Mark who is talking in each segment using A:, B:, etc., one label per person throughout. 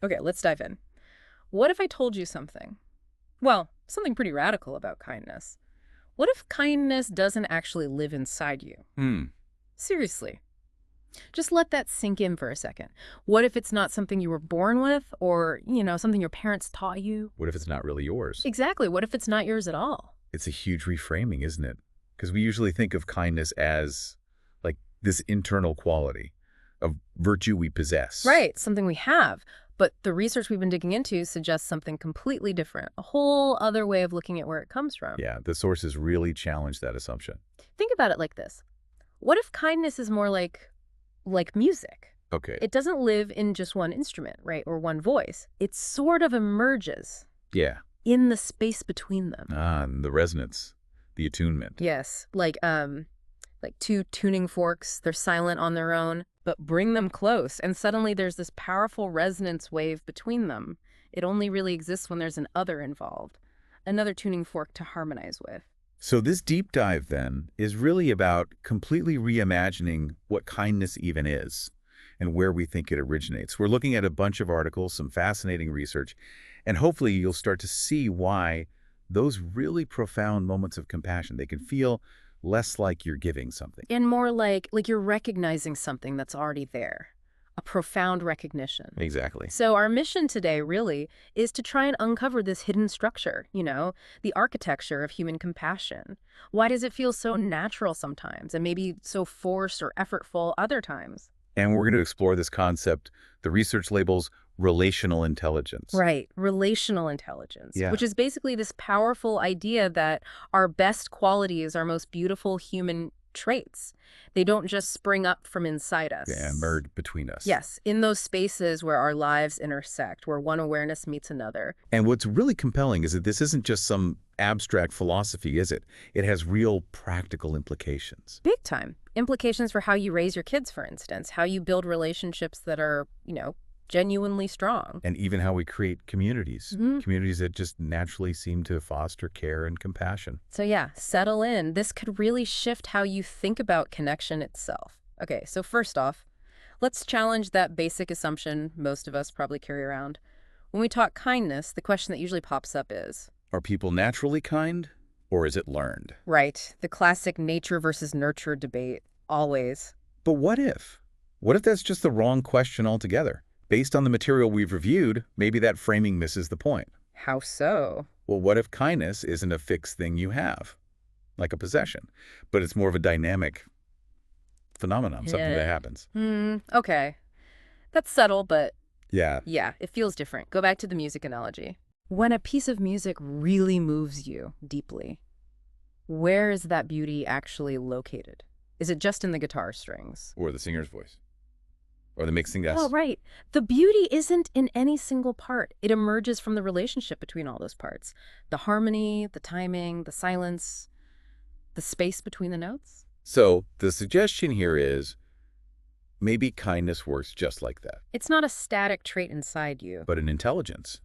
A: Okay, let's dive in. What if I told you something? Well, something pretty radical about kindness. What if kindness doesn't actually live inside you?
B: Hmm.
A: Seriously. Just let that sink in for a second. What if it's not something you were born with or, something your parents taught you?
B: What if it's not really yours?
A: Exactly. What if it's not yours at all?
B: It's a huge reframing, isn't it? Because we usually think of kindness as like this internal quality of virtue we possess.
A: Right, something we have. But the research we've been digging into suggests something completely different, a whole other way of looking at where it comes from.
B: Yeah, the sources really challenge that assumption.
A: Think about it like this. What if kindness is more like music?
B: Okay.
A: It doesn't live in just one instrument, right, or one voice. It sort of emerges
B: Yeah.
A: in the space between them.
B: And the resonance, the attunement.
A: Yes, like two tuning forks, they're silent on their own, but bring them close, and suddenly there's this powerful resonance wave between them. It only really exists when there's an other involved, another tuning fork to harmonize with.
B: So this deep dive then is really about completely reimagining what kindness even is and where we think it originates. We're looking at a bunch of articles, some fascinating research, and hopefully you'll start to see why those really profound moments of compassion, they can feel less like you're giving something.
A: And more like you're recognizing something that's already there, a profound recognition.
B: Exactly.
A: So our mission today really is to try and uncover this hidden structure, the architecture of human compassion. Why does it feel so natural sometimes and maybe so forced or effortful other times?
B: And we're going to explore this concept the research labels relational intelligence.
A: Right, relational intelligence,
B: Yeah.
A: which is basically this powerful idea that our best qualities, our most beautiful human traits, they don't just spring up from inside us.
B: Yeah, emerge between us.
A: Yes, in those spaces where our lives intersect, where one awareness meets another.
B: And what's really compelling is that this isn't just some abstract philosophy, is it? It has real practical implications.
A: Big time. Implications for how you raise your kids, for instance, how you build relationships that are, genuinely strong.
B: And even how we create communities,
A: Mhm.
B: communities that just naturally seem to foster care and compassion.
A: So yeah, settle in. This could really shift how you think about connection itself. Okay, so first off, let's challenge that basic assumption most of us probably carry around. When we talk kindness, the question that usually pops up is,
B: Are people naturally kind, or is it learned?
A: right, the classic nature versus nurture debate, always.
B: But what if? What if that's just the wrong question altogether? Based on the material we've reviewed, maybe that framing misses the point.
A: How so?
B: Well, what if kindness isn't a fixed thing you have, like a possession, but it's more of a dynamic phenomenon, something that happens?
A: Okay. That's subtle, but
B: Yeah.
A: yeah, it feels different. Go back to the music analogy. When a piece of music really moves you deeply, where is that beauty actually located? Is it just in the guitar strings?
B: Or the singer's voice. Or the mixing desk.
A: Oh, right. The beauty isn't in any single part. It emerges from the relationship between all those parts. The harmony, the timing, the silence, the space between the notes.
B: So the suggestion here is maybe kindness works just like that,
A: It's not a static trait inside you.
B: but an intelligence,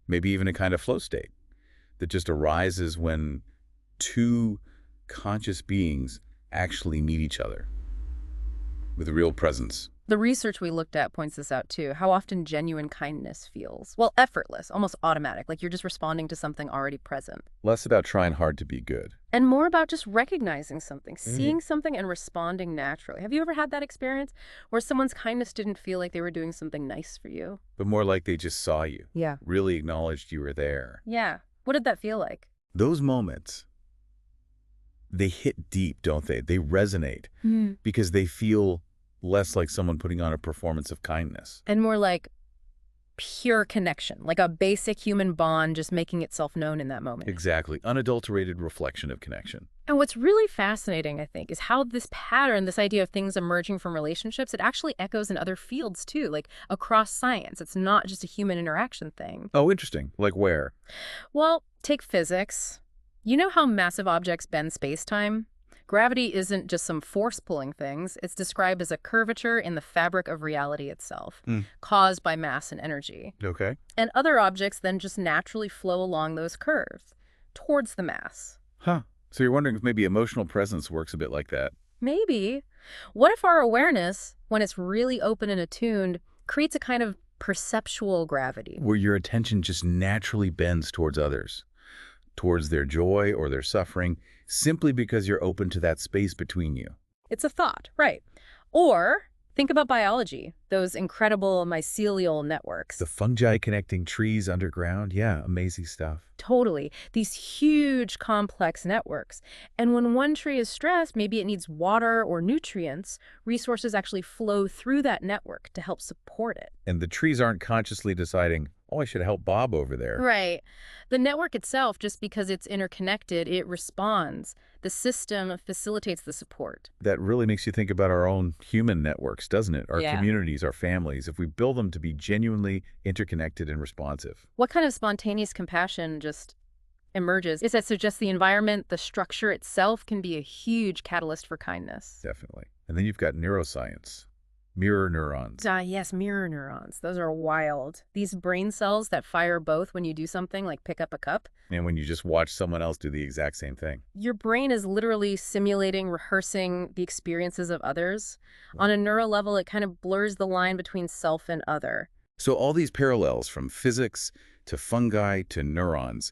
B: maybe even a kind of flow state that just arises when two conscious beings actually meet each other with a real presence.
A: The research we looked at points this out too, how often genuine kindness feels. Well, effortless, almost automatic, like you're just responding to something already present.
B: Less about trying hard to be good.
A: And more about just recognizing something, seeing something and responding naturally. Have you ever had that experience where someone's kindness didn't feel like they were doing something nice for you?
B: But more like they just saw you,
A: Yeah.
B: really acknowledged you were there.
A: Yeah. What did that feel like?
B: Those moments, they hit deep, don't they? They resonate because they feel less like someone putting on a performance of kindness.
A: And more like pure connection, like a basic human bond just making itself known in that moment.
B: Exactly. Unadulterated reflection of connection.
A: And what's really fascinating, I think, is how this pattern, this idea of things emerging from relationships, it actually echoes in other fields too, like across science. It's not just a human interaction thing.
B: Oh, interesting. Like where?
A: Well, take physics. You know how massive objects bend space-time? Gravity isn't just some force pulling things. It's described as a curvature in the fabric of reality itself, caused by mass and energy.
B: Okay.
A: And other objects then just naturally flow along those curves, towards the mass.
B: Huh. So you're wondering if maybe emotional presence works a bit like that.
A: Maybe. What if our awareness, when it's really open and attuned, creates a kind of Perceptual gravity.
B: where your attention just naturally bends towards others, towards their joy or their suffering, simply because you're open to that space between you.
A: It's a thought, right. Or think about biology, those incredible mycelial networks.
B: The fungi connecting trees underground, yeah, amazing stuff.
A: Totally. These huge, complex networks. And when one tree is stressed, maybe it needs water or nutrients, resources actually flow through that network to help support it.
B: And the trees aren't consciously deciding, oh, I should help Bob over there.
A: Right. The network itself, just because it's interconnected, it responds. The system facilitates the support.
B: That really makes you think about our own human networks, doesn't it? Our
A: Yeah.
B: communities, our families, if we build them to be genuinely interconnected and responsive.
A: What kind of spontaneous compassion just emerges is that suggests the environment, the structure itself can be a huge catalyst for kindness.
B: Definitely. And then you've got neuroscience, mirror neurons.
A: Yes, mirror neurons. Those are wild. These brain cells that fire both when you do something like pick up a cup.
B: And when you just watch someone else do the exact same thing.
A: Your brain is literally simulating, rehearsing the experiences of others. On a neural level, it kind of blurs the line between self and other.
B: So all these parallels from physics to fungi to neurons,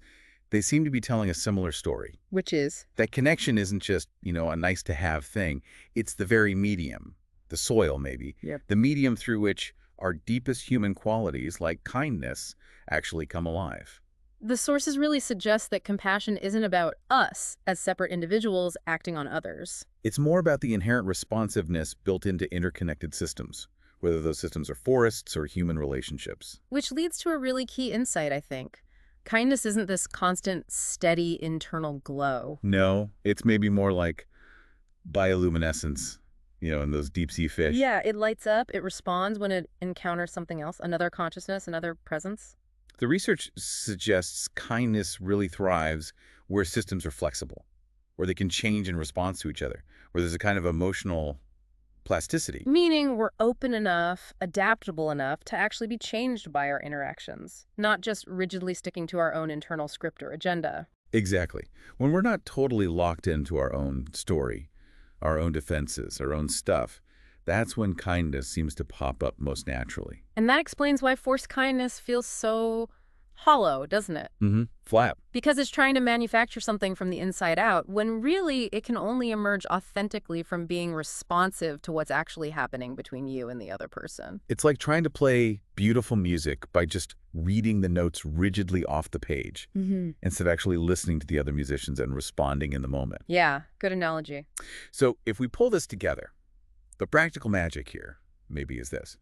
B: they seem to be telling a similar story.
A: Which is?
B: That connection isn't just, a nice to have thing. It's the very medium, the soil maybe,
A: Yep.
B: the medium through which our deepest human qualities like kindness actually come alive.
A: The sources really suggest that compassion isn't about us as separate individuals acting on others.
B: It's more about the inherent responsiveness built into interconnected systems, whether those systems are forests or human relationships.
A: Which leads to a really key insight, I think. Kindness isn't this constant, steady internal glow.
B: No, it's maybe more like bioluminescence, in those deep sea fish.
A: Yeah, it lights up, it responds when it encounters something else, another consciousness, another presence.
B: The research suggests kindness really thrives where systems are flexible, where they can change in response to each other, where there's a kind of emotional plasticity.
A: Meaning we're open enough, adaptable enough to actually be changed by our interactions, not just rigidly sticking to our own internal script or agenda.
B: Exactly. When we're not totally locked into our own story, our own defenses, our own stuff, that's when kindness seems to pop up most naturally.
A: And that explains why forced kindness feels so hollow, doesn't it?
B: Flat.
A: Because it's trying to manufacture something from the inside out, when really it can only emerge authentically from being responsive to what's actually happening between you and the other person.
B: It's like trying to play beautiful music by just reading the notes rigidly off the page instead of actually listening to the other musicians and responding in the moment.
A: Yeah, good analogy.
B: So if we pull this together, the practical magic here maybe is this.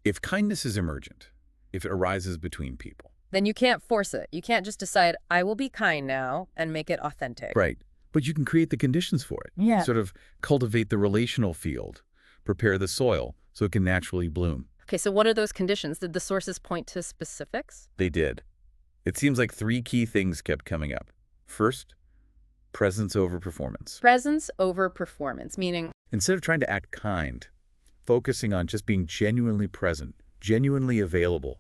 B: If kindness is emergent, if it arises between people,
A: Then you can't force it. You can't just decide, I will be kind now, and make it authentic.
B: right, but you can create the conditions for it.
A: Yeah.
B: Sort of cultivate the relational field, prepare the soil so it can naturally bloom.
A: Okay, so what are those conditions? Did the sources point to specifics?
B: They did. It seems like three key things kept coming up. First, presence over performance.
A: Presence over performance, meaning,
B: Instead of trying to act kind, focusing on just being genuinely present, genuinely available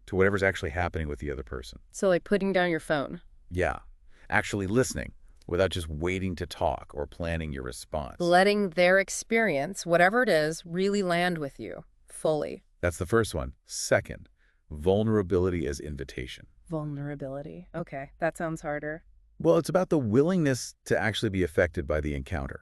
B: to whatever's actually happening with the other person.
A: so like putting down your phone.
B: Yeah, actually listening without just waiting to talk or planning your response.
A: Letting their experience, whatever it is, really land with you, fully.
B: That's the first one. Second, vulnerability as invitation.
A: Vulnerability. Okay, that sounds harder.
B: Well, it's about the willingness to actually be affected by the encounter,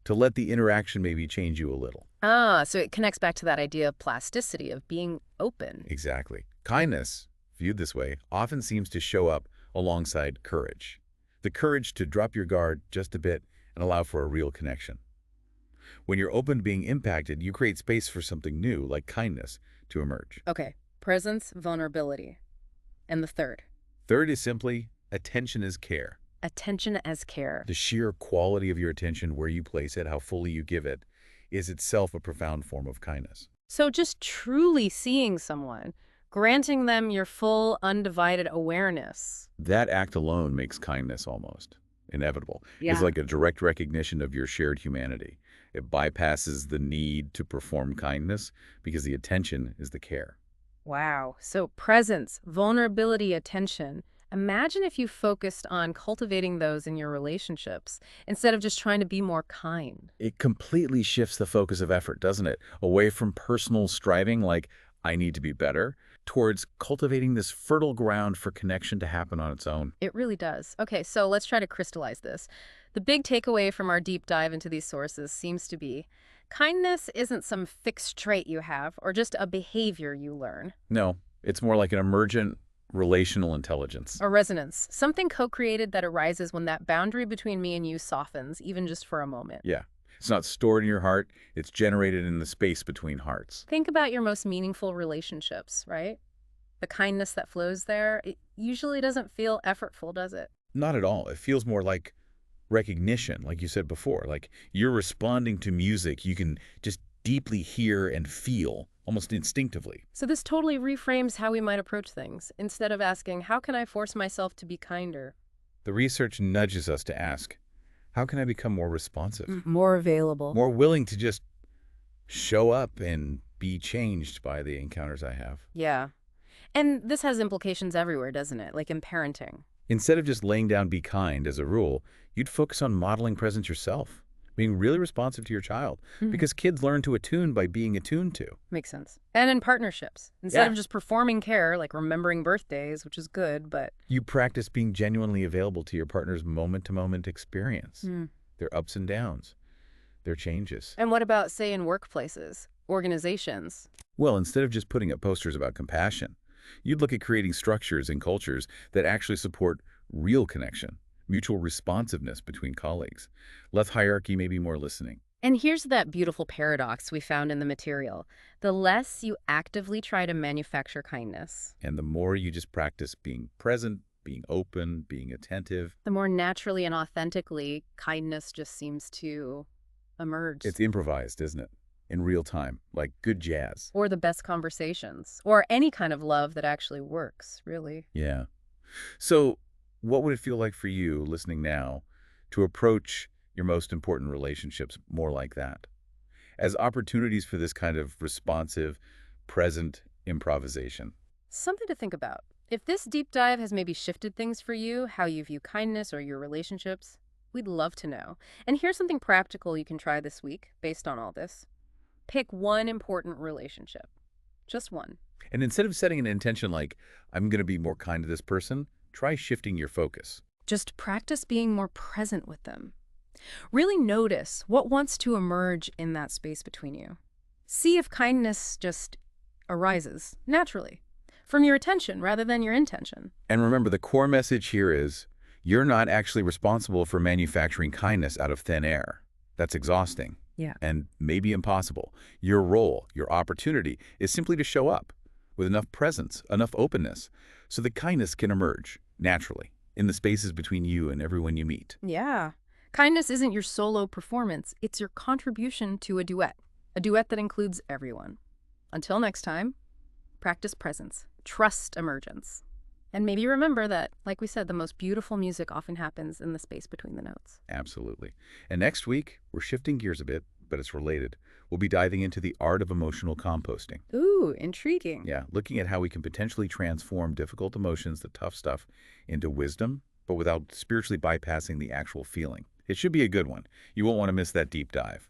B: to let the interaction maybe change you a little.
A: So it connects back to that idea of plasticity, of being open.
B: Exactly. Kindness, viewed this way, often seems to show up alongside courage. The courage to drop your guard just a bit and allow for a real connection. When you're open to being impacted, you create space for something new, like kindness, to emerge.
A: Okay, presence, vulnerability. And the third,
B: Third is simply attention as care.
A: attention as care.
B: The sheer quality of your attention, where you place it, how fully you give it, is itself a profound form of kindness.
A: So just truly seeing someone, granting them your full, undivided awareness.
B: That act alone makes kindness almost inevitable.
A: Yeah.
B: It's like a direct recognition of your shared humanity. It bypasses the need to perform kindness because the attention is the care.
A: Wow. So presence, vulnerability, attention. Imagine if you focused on cultivating those in your relationships instead of just trying to be more kind.
B: It completely shifts the focus of effort, doesn't it? Away from personal striving like, I need to be better, towards cultivating this fertile ground for connection to happen on its own.
A: It really does. Okay, so let's try to crystallize this. The big takeaway from our deep dive into these sources seems to be kindness isn't some fixed trait you have or just a behavior you learn.
B: No, it's more like an emergent relational intelligence.
A: A resonance, something co-created that arises when that boundary between me and you softens, even just for a moment.
B: Yeah. It's not stored in your heart. It's generated in the space between hearts.
A: Think about your most meaningful relationships, right? The kindness that flows there, it usually doesn't feel effortful, does it?
B: Not at all. It feels more like recognition, like you said before. Like you're responding to music you can just deeply hear and feel, almost instinctively.
A: So this totally reframes how we might approach things. Instead of asking, how can I force myself to be kinder?
B: The research nudges us to ask, how can I become more responsive?
A: More available.
B: More willing to just show up and be changed by the encounters I have.
A: Yeah. And this has implications everywhere, doesn't it? Like in parenting.
B: Instead of just laying down be kind as a rule, you'd focus on modeling presence yourself, being really responsive to your child, because kids learn to attune by being attuned to.
A: Makes sense. And in partnerships. Instead
B: Yeah.
A: of just performing care, like remembering birthdays, which is good, but
B: You practice being genuinely available to your partner's moment-to-moment experience, their ups and downs, their changes.
A: And what about, say, in workplaces, organizations?
B: Well, instead of just putting up posters about compassion, you'd look at creating structures and cultures that actually support real connection, mutual responsiveness between colleagues, less hierarchy, maybe more listening.
A: And here's that beautiful paradox we found in the material. The less you actively try to manufacture kindness,
B: And the more you just practice being present, being open, being attentive,
A: the more naturally and authentically kindness just seems to emerge.
B: it's improvised, isn't it? In real time, like good jazz.
A: Or the best conversations, or any kind of love that actually works, really.
B: Yeah. So what would it feel like for you, listening now, to approach your most important relationships more like that? As opportunities for this kind of responsive, present improvisation.
A: Something to think about. If this deep dive has maybe shifted things for you, how you view kindness or your relationships, we'd love to know. And here's something practical you can try this week based on all this. Pick one important relationship. Just one.
B: And instead of setting an intention like, I'm going to be more kind to this person, try shifting your focus.
A: Just practice being more present with them. Really notice what wants to emerge in that space between you. See if kindness just arises naturally from your attention rather than your intention.
B: And remember, the core message here is, you're not actually responsible for manufacturing kindness out of thin air. That's exhausting.
A: Yeah.
B: And maybe impossible. Your role, your opportunity, is simply to show up with enough presence, enough openness, so that kindness can emerge naturally in the spaces between you and everyone you meet.
A: Yeah. Kindness isn't your solo performance. It's your contribution to a duet that includes everyone. Until next time, practice presence, trust emergence. And maybe remember that, like we said, the most beautiful music often happens in the space between the notes.
B: Absolutely. And next week, we're shifting gears a bit, but it's related. We'll be diving into the art of emotional composting.
A: Ooh, intriguing.
B: Yeah, looking at how we can potentially transform difficult emotions, the tough stuff, into wisdom, but without spiritually bypassing the actual feeling. It should be a good one. You won't want to miss that deep dive.